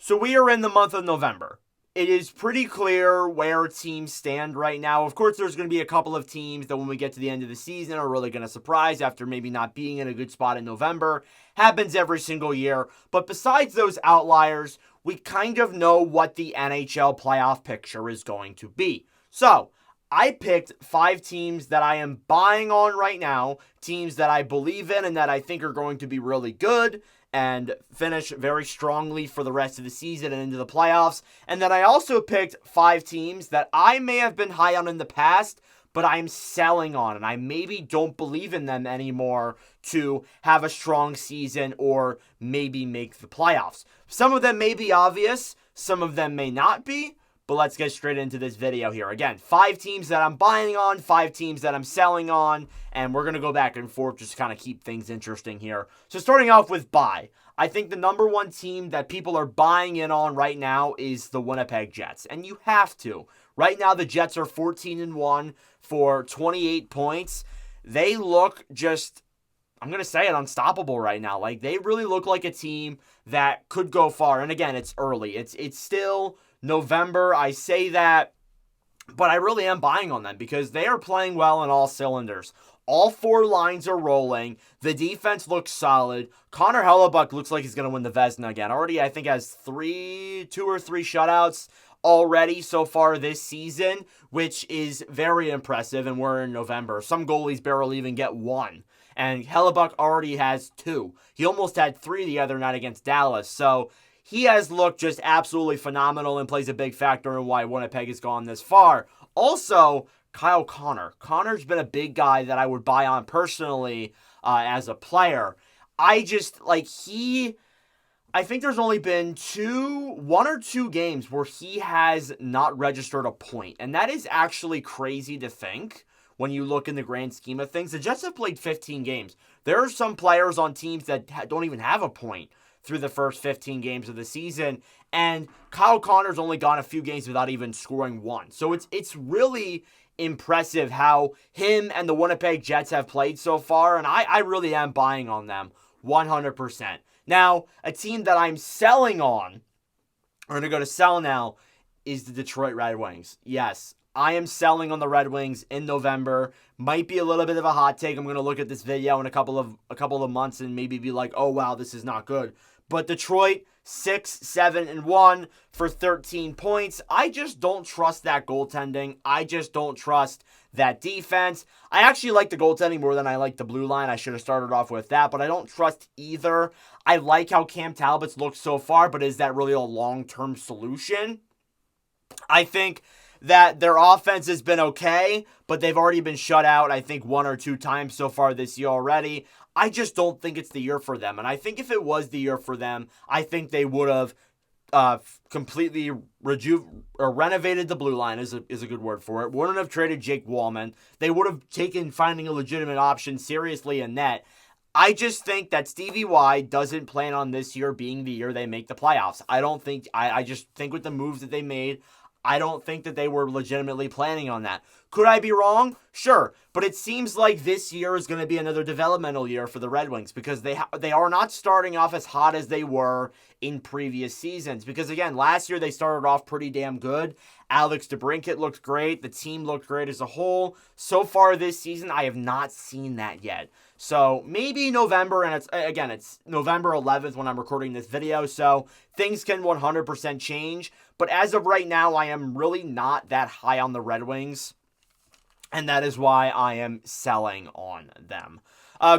So we are in the month of November. It is pretty clear where teams stand right now. Of course, there's going to be a couple of teams that when we get to the end of the season are really going to surprise after maybe not being in a good spot in November. Happens every single year. But besides those outliers, we kind of know what the NHL playoff picture is going to be. So, I picked 5 teams that I am buying on right now, teams that I believe in and that I think are going to be really good and finish very strongly for the rest of the season and into the playoffs. And then I also picked 5 teams that I may have been high on in the past, but I'm selling on, and I maybe don't believe in them anymore to have a strong season or maybe make the playoffs. Some of them may be obvious, some of them may not be, but let's get straight into this video here. Again, 5 teams that I'm buying on, 5 teams that I'm selling on, and we're going to go back and forth just to kind of keep things interesting here. So starting off with buy, I think the number one team that people are buying in on right now is the Winnipeg Jets, and you have to. Right now, the Jets are 14-1 for 28 points. They look just, I'm going to say it, unstoppable right now. Like, they really look like a team that could go far. And again, it's early. It's still November, I say that, but I really am buying on them because they are playing well in all cylinders. All 4 lines are rolling. The defense looks solid. Connor Hellebuck looks like he's going to win the Vezina again. Already, I think, has 2 or 3 shutouts already so far this season, which is very impressive, and we're in November. Some goalies barely even get 1, and Hellebuck already has 2. He almost had 3 the other night against Dallas, so he has looked just absolutely phenomenal and plays a big factor in why Winnipeg has gone this far. Also, Kyle Connor. Connor's been a big guy that I would buy on personally as a player. I think there's only been 1 or 2 games where he has not registered a point. And that is actually crazy to think when you look in the grand scheme of things. The Jets have played 15 games. There are some players on teams that don't even have a point through the first 15 games of the season, and Kyle Connor's only gone a few games without even scoring 1. So it's really impressive how him and the Winnipeg Jets have played so far, and I really am buying on them 100%. Now, a team that I'm selling on, or going to go to sell now, is the Detroit Red Wings. Yes, I am selling on the Red Wings in November. Might be a little bit of a hot take. I'm going to look at this video in a couple of months and maybe be like, oh wow, this is not good. But Detroit, 6-7-1 for 13 points. I just don't trust that goaltending. I just don't trust that defense. I actually like the goaltending more than I like the blue line. I should have started off with that, but I don't trust either. I like how Cam Talbot's looked so far, but is that really a long-term solution? I think that their offense has been okay, but they've already been shut out, I think, 1 or 2 times so far this year already. I just don't think it's the year for them. And I think if it was the year for them, I think they would have completely renovated the blue line, is a good word for it. Wouldn't have traded Jake Wallman. They would have taken finding a legitimate option seriously in net. I just think that Stevie Y doesn't plan on this year being the year they make the playoffs. I just think with the moves that they made, I don't think that they were legitimately planning on that. Could I be wrong? Sure. But it seems like this year is going to be another developmental year for the Red Wings because they are not starting off as hot as they were in previous seasons. Because, again, last year they started off pretty damn good. Alex DeBrincat looked great. The team looked great as a whole. So far this season, I have not seen that yet. So maybe November, and it's November 11th when I'm recording this video, so things can 100% change. But as of right now, I am really not that high on the Red Wings, and that is why I am selling on them.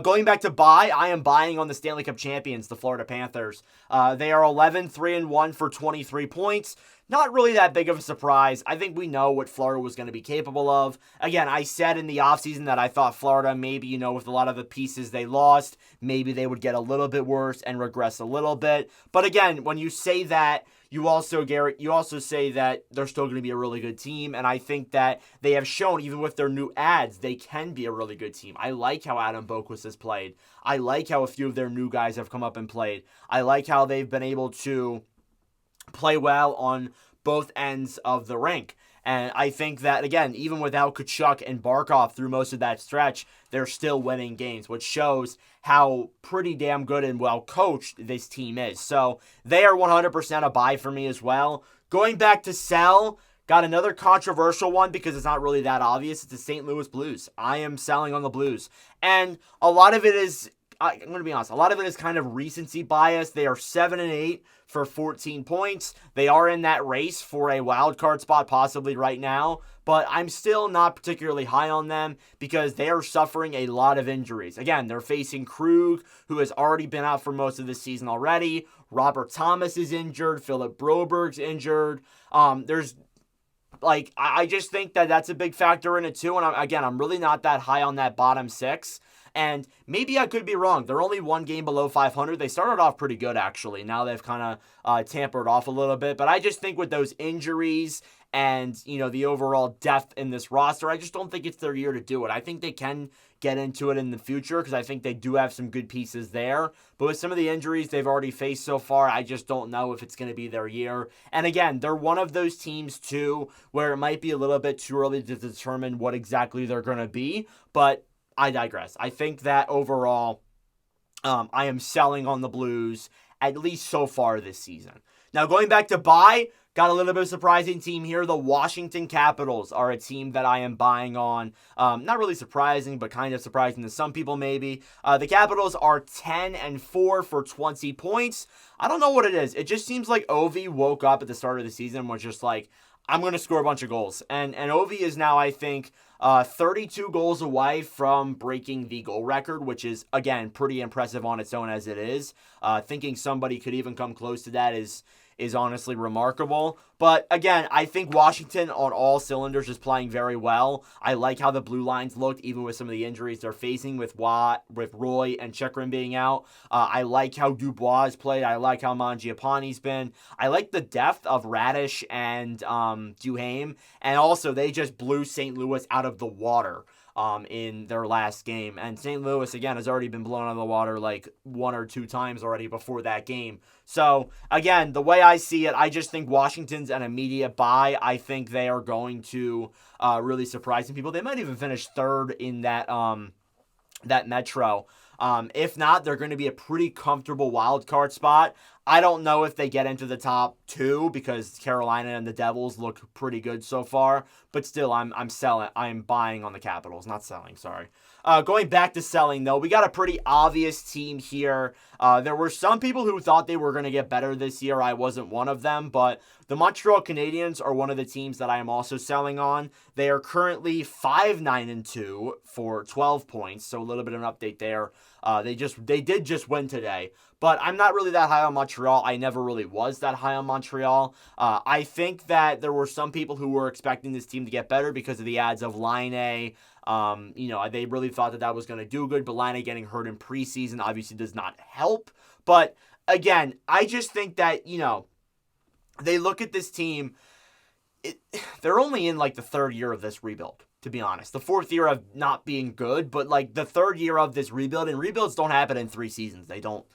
Going back to buy, I am buying on the Stanley Cup champions, the Florida Panthers. They are 11-3-1 for 23 points. Not really that big of a surprise. I think we know what Florida was going to be capable of. Again, I said in the offseason that I thought Florida, maybe, with a lot of the pieces they lost, maybe they would get a little bit worse and regress a little bit. But again, when you say that, you also say that they're still going to be a really good team, and I think that they have shown, even with their new ads, they can be a really good team. I like how Adam Boquist has played. I like how a few of their new guys have come up and played. I like how they've been able to play well on both ends of the rink. And I think that, again, even without Kachuk and Barkov through most of that stretch, they're still winning games, which shows how pretty damn good and well coached this team is. So they are 100% a buy for me as well. Going back to sell, got another controversial one because it's not really that obvious. It's the St. Louis Blues. I am selling on the Blues. And a lot of it is, I'm going to be honest, a lot of it is kind of recency bias. They are 7-8 for 14 points. They are in that race for a wild card spot possibly right now, but I'm still not particularly high on them because they are suffering a lot of injuries. Again, they're facing Krug, who has already been out for most of the season already. Robert Thomas is injured. Philip Broberg's injured. I just think that that's a big factor in it too. And I'm really not that high on that bottom six. And maybe I could be wrong. They're only one game below 500. They started off pretty good, actually. Now they've kind of tampered off a little bit. But I just think with those injuries and, the overall depth in this roster, I just don't think it's their year to do it. I think they can get into it in the future because I think they do have some good pieces there. But with some of the injuries they've already faced so far, I just don't know if it's going to be their year. And again, they're one of those teams, too, where it might be a little bit too early to determine what exactly they're going to be. But I digress. I think that overall, I am selling on the Blues, at least so far this season. Now, going back to buy, got a little bit of a surprising team here. The Washington Capitals are a team that I am buying on. Not really surprising, but kind of surprising to some people maybe. The Capitals are 10-4 for 20 points. I don't know what it is. It just seems like Ovi woke up at the start of the season and was just like, I'm going to score a bunch of goals. And Ovi is now, I think, 32 goals away from breaking the goal record, which is, again, pretty impressive on its own as it is. Thinking somebody could even come close to that is honestly remarkable. But again, I think Washington on all cylinders is playing very well. I like how the blue lines looked, even with some of the injuries they're facing with Roy and Chikrin being out. I like how Dubois has played. I like how Mangiapane's been. I like the depth of Radish and Duhaime. And also, they just blew St. Louis out of the water in their last game. And St. Louis, again, has already been blown out of the water like one or two times already before that game. So, again, the way I see it, I just think Washington's an immediate buy. I think they are going to really surprise some people. They might even finish third in that Metro. If not, they're going to be a pretty comfortable wild card spot. I don't know if they get into the top two because Carolina and the Devils look pretty good so far. But still, I'm selling. I'm buying on the Capitals, not selling. Sorry. Going back to selling though, we got a pretty obvious team here. There were some people who thought they were going to get better this year. I wasn't one of them, but the Montreal Canadiens are one of the teams that I am also selling on. They are currently 5-9-2 for 12 points, so a little bit of an update there. They did just win today. But I'm not really that high on Montreal. I never really was that high on Montreal. I think that there were some people who were expecting this team to get better because of the ads of Line A. They really thought that was going to do good, but Line A getting hurt in preseason obviously does not help. But again, I just think that, they look at this team, they're only in like the third year of this rebuild, to be honest. The fourth year of not being good, but like the third year of this rebuild, and rebuilds don't happen in 3 seasons. They don't.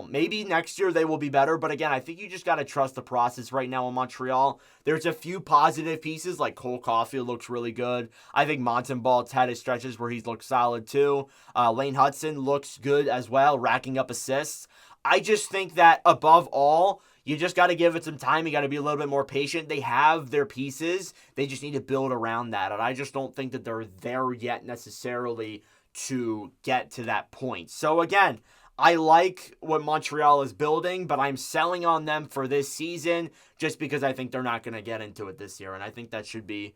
Maybe next year they will be better, but again, I think you just got to trust the process right now in Montreal. There's a few positive pieces, like Cole Caulfield looks really good. I think Montembeault's had his stretches where he's looked solid too. Lane Hudson looks good as well, racking up assists. I just think that above all, you just got to give it some time. You got to be a little bit more patient. They have their pieces. They just need to build around that, and I just don't think that they're there yet necessarily to get to that point. So again, I like what Montreal is building, but I'm selling on them for this season just because I think they're not going to get into it this year, and I think that should be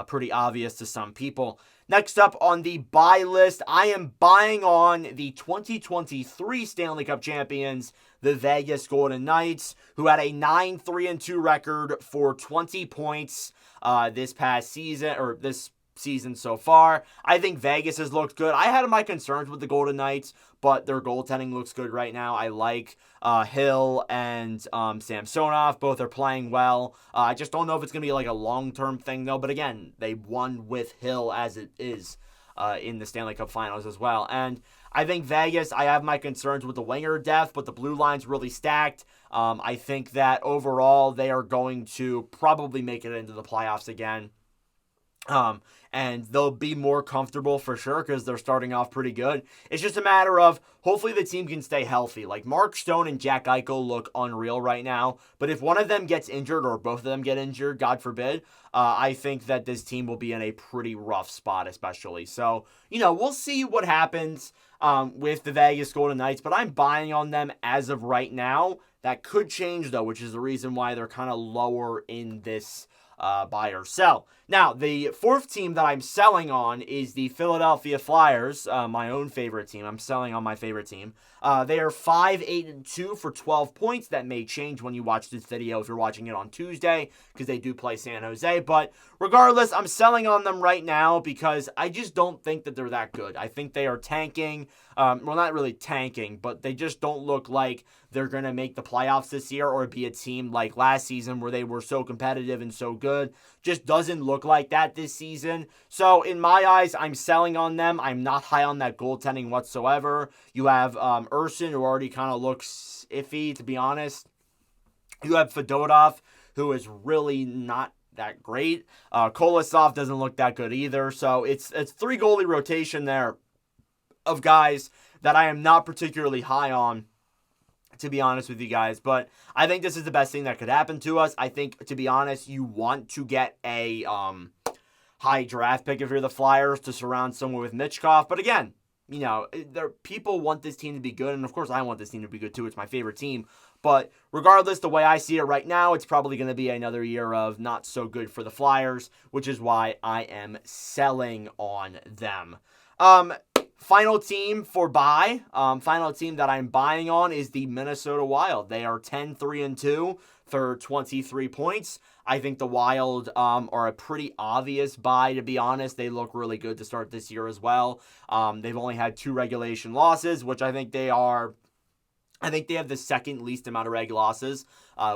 pretty obvious to some people. Next up on the buy list, I am buying on the 2023 Stanley Cup champions, the Vegas Golden Knights, who had a 9-3-2 record for 20 points this past season, or this season so far. I think Vegas has looked good. I had my concerns with the Golden Knights, but their goaltending looks good right now. I like Hill and Samsonov. Both are playing well. I just don't know if it's going to be like a long-term thing, though. But again, they won with Hill as it is in the Stanley Cup Finals as well. And I think Vegas, I have my concerns with the winger depth, but the blue line's really stacked. I think that overall they are going to probably make it into the playoffs again. Um, and they'll be more comfortable for sure because they're starting off pretty good. It's just a matter of hopefully the team can stay healthy. Like Mark Stone and Jack Eichel look unreal right now, but if one of them gets injured or both of them get injured, God forbid, I think that this team will be in a pretty rough spot, especially. So, we'll see what happens with the Vegas Golden Knights, but I'm buying on them as of right now. That could change, though, which is the reason why they're kind of lower in this buy or sell. Now, the fourth team that I'm selling on is the Philadelphia Flyers, my own favorite team. I'm selling on my favorite team. They are 5-8-2 for 12 points. That may change when you watch this video if you're watching it on Tuesday because they do play San Jose. But regardless, I'm selling on them right now because I just don't think that they're that good. I think they are tanking. Well, not really tanking, but they just don't look like they're going to make the playoffs this year or be a team like last season where they were so competitive and so good. Just doesn't look like that this season. So in my eyes, I'm selling on them. I'm not high on that goaltending whatsoever. You have Urson, who already kind of looks iffy, to be honest. You have Fedotov, who is really not that great. Kolosov doesn't look that good either. So it's 3 goalie rotation there of guys that I am not particularly high on, to be honest with you guys. But I think this is the best thing that could happen to us. I think, to be honest, you want to get a high draft pick if you're the Flyers to surround someone with Mitchkov. But again, people want this team to be good, and of course I want this team to be good too. It's my favorite team. But regardless, the way I see it right now, it's probably going to be another year of not so good for the Flyers, which is why I am selling on them. Final team for buy. Final team that I'm buying on is the Minnesota Wild. They are 10-3-2 for 23 points. I think the Wild are a pretty obvious buy, to be honest. They look really good to start this year as well. They've only had 2 regulation losses, which I think they have the second least amount of reg losses,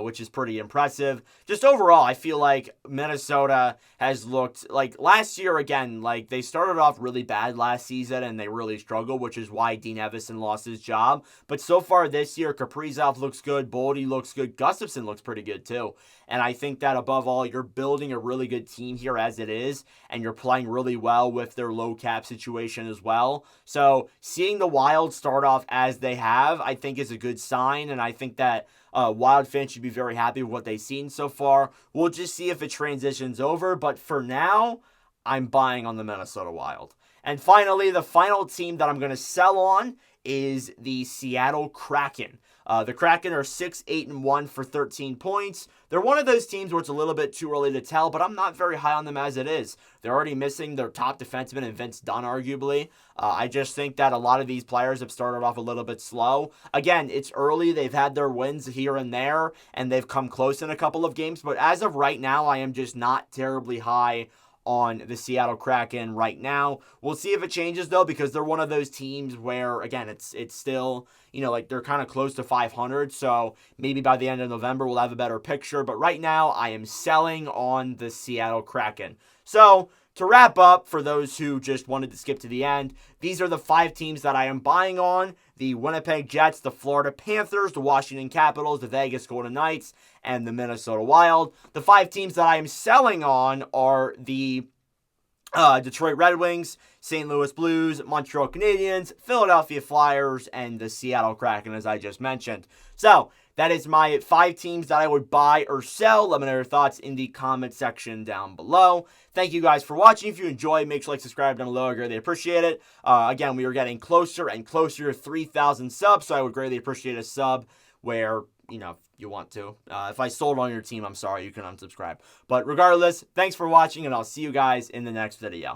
which is pretty impressive. Just overall, I feel like Minnesota has looked like last year again. Like they started off really bad last season and they really struggled, which is why Dean Evison lost his job. But so far this year, Kaprizov looks good, Boldy looks good, Gustafsson looks pretty good too. And I think that above all, you're building a really good team here as it is, and you're playing really well with their low cap situation as well. So seeing the Wild start off as they have, I think is a good sign, and I think that Wild fans should be very happy with what they've seen so far. We'll just see if it transitions over, but for now, I'm buying on the Minnesota Wild. And finally, the final team that I'm going to sell on is the Seattle Kraken. The Kraken are 6-8-1 for 13 points. They're one of those teams where it's a little bit too early to tell, but I'm not very high on them as it is. They're already missing their top defenseman in Vince Dunn, arguably. I just think that a lot of these players have started off a little bit slow. Again, it's early. They've had their wins here and there, and they've come close in a couple of games. But as of right now, I am just not terribly high on the Seattle Kraken right now. We'll see if it changes, though, because they're one of those teams where, again, it's still, like they're kind of close to 500. So maybe by the end of November, we'll have a better picture. But right now, I am selling on the Seattle Kraken. So to wrap up, for those who just wanted to skip to the end, these are the 5 teams that I am buying on: the Winnipeg Jets, the Florida Panthers, the Washington Capitals, the Vegas Golden Knights, and the Minnesota Wild. The 5 teams that I am selling on are the Detroit Red Wings, St. Louis Blues, Montreal Canadiens, Philadelphia Flyers, and the Seattle Kraken, as I just mentioned. So that is my 5 teams that I would buy or sell. Let me know your thoughts in the comment section down below. Thank you guys for watching. If you enjoyed, make sure to like, subscribe down below. I greatly appreciate it. Again, we are getting closer and closer to 3,000 subs, so I would greatly appreciate a sub where, if you want to. If I sold on your team, I'm sorry, you can unsubscribe. But regardless, thanks for watching, and I'll see you guys in the next video.